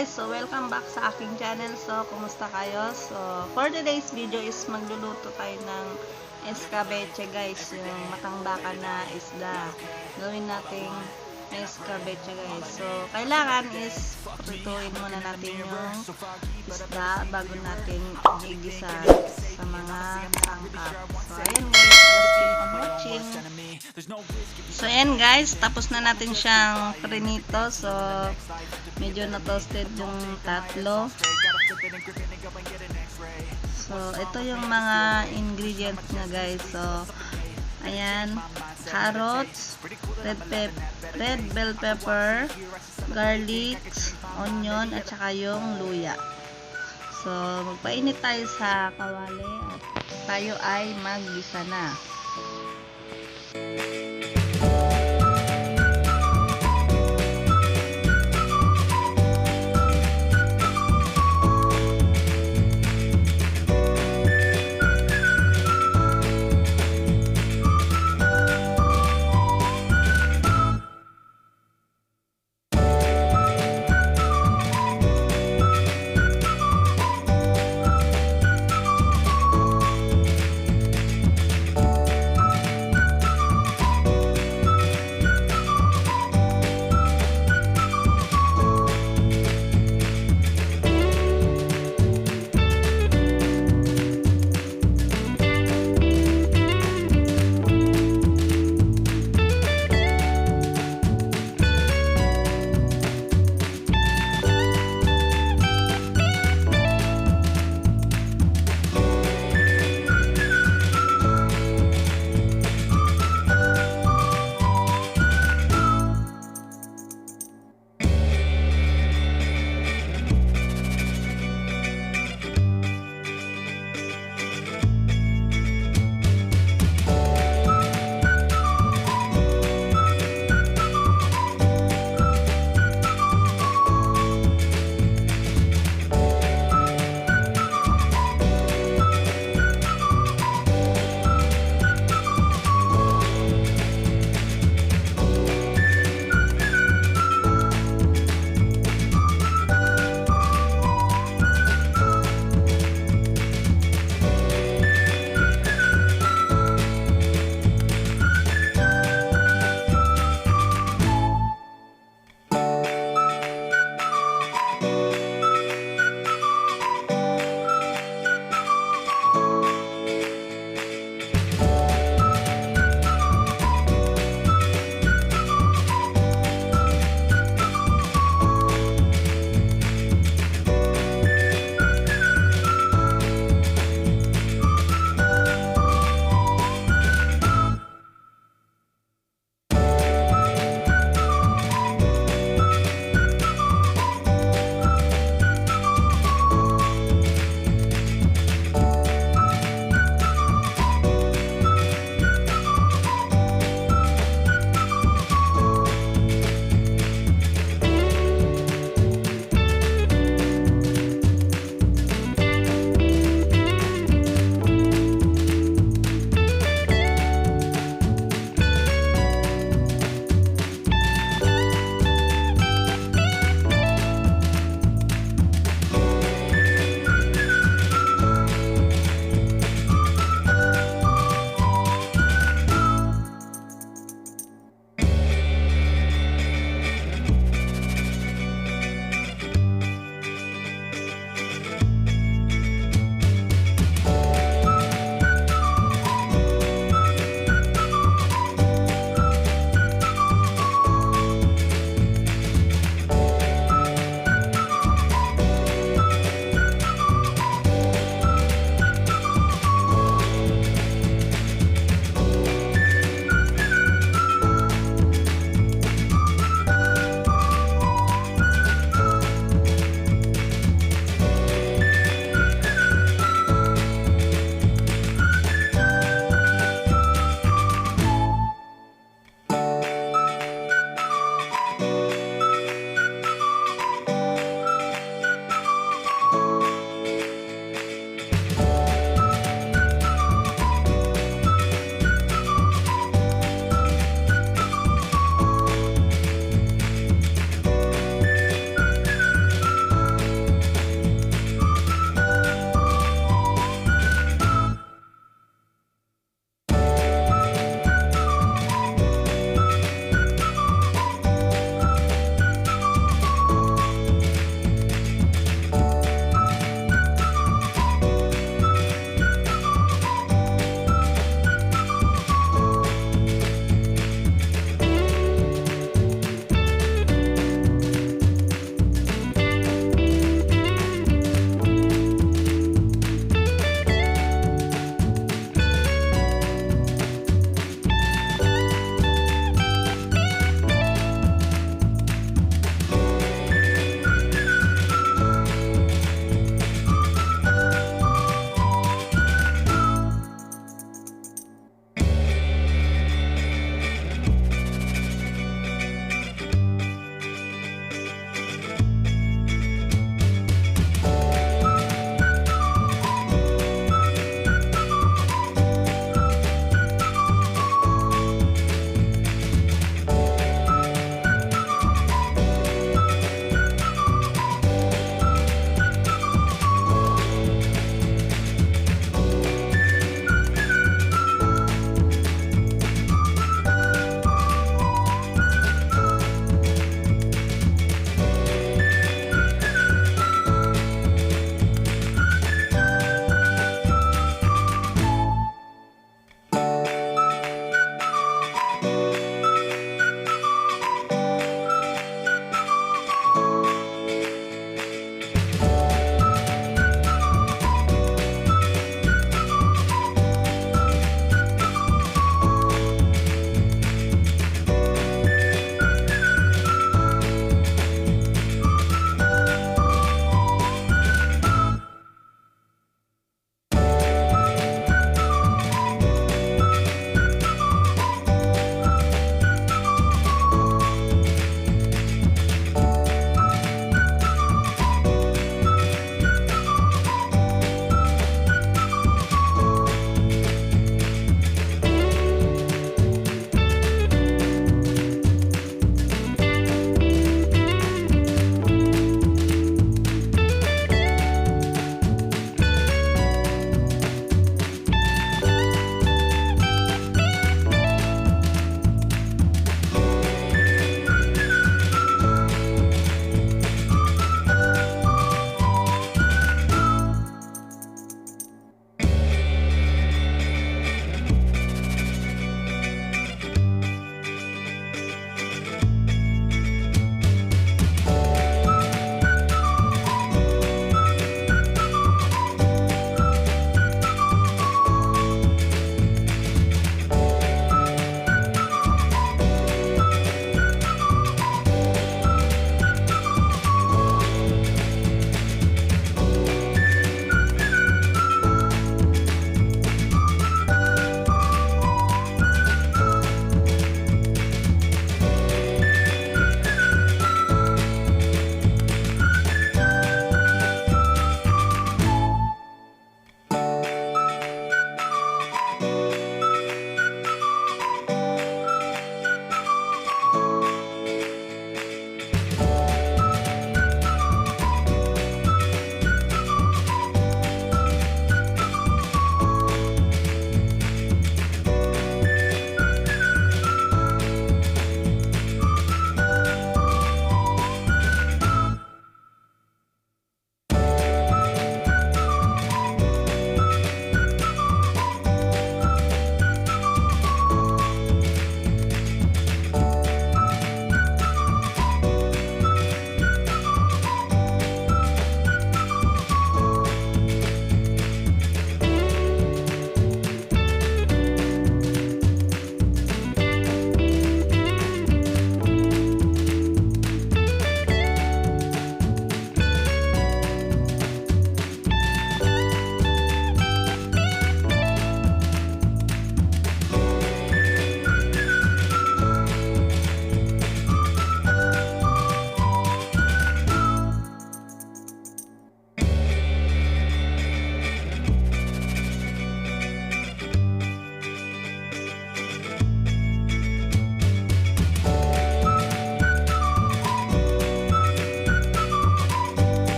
guys, so welcome back sa aking channel. So kumusta kayo? So for today's video is magluluto tayo ng escabeche guys, yung matang baka na isda. Gawin nating escabeche guys. So kailangan is prituin muna natin yung isda bago natin igisa sa mga sangkap. So ayan guys, just keep on watching. So ayan guys, tapos na natin siyang prinito. So medyo na-toasted yung tatlo. So ito yung mga ingredients niya guys. So ayan, carrots, red bell pepper, garlic, onion, at saka yung luya. So magpainit tayo sa kawali at tayo ay maggisa na.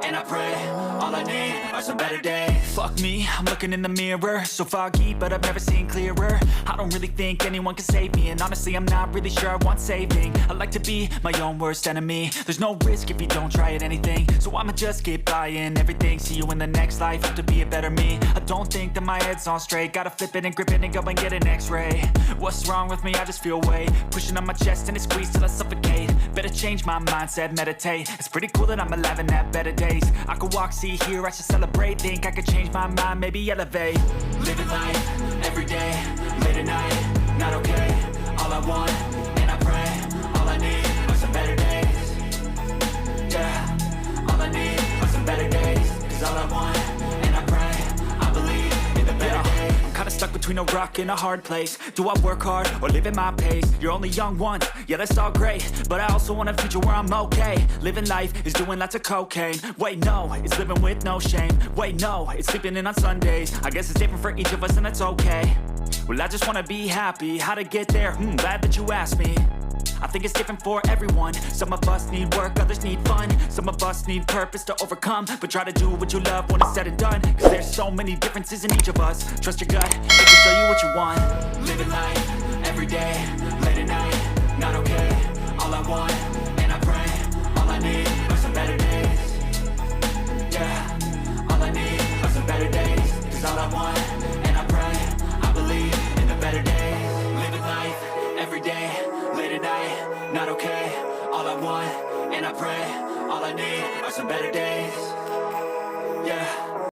and I pray. All I need are some better days. Fuck me, I'm looking in the mirror, so foggy, but I've never seen clearer. I don't really think anyone can save me, and honestly I'm not really sure I want saving. I like to be my own worst enemy. There's no risk if you don't try at anything, so I'ma just keep buying everything. See you in the next life, have to be a better me. I don't think that my head's on straight, gotta flip it and grip it and go and get an x-ray. What's wrong with me? I just feel weight pushing on my chest and it squeezes till I suffocate. Better change my mindset, meditate. It's pretty cool that I'm alive and have better days. I could walk, see, hear, I should celebrate. Think I could change my mind, maybe elevate. Living life, every day, late at night, not okay. All I want, and I pray, all I need are some better days. Yeah, all I need are some better days. Cause all I want, and I pray, I believe in the better days. I'm kinda stuck between a rock and a hard place. Do I work hard or live at my pace? You're only young once, yeah that's all great, but I also want a future where I'm okay. Living life is doing lots of cocaine. Wait no, it's living with no shame. Wait no, it's sleeping in on Sundays. I guess it's different for each of us and that's okay. Well I just wanna be happy, how to get there? Glad that you asked me. I think it's different for everyone. Some of us need work, others need fun. Some of us need purpose to overcome. But try to do what you love when it's said and done. Cause there's so many differences in each of us. Trust your gut, it can show you what you want. Living life, every day, late at night, not okay. All I want, and I pray, all I need are some better days. Yeah, all I need are some better days. Cause all I want, and I pray, I believe in the better days. Living life, every day, late at night, not okay. All I want, and I pray, all I need are some better days. Yeah,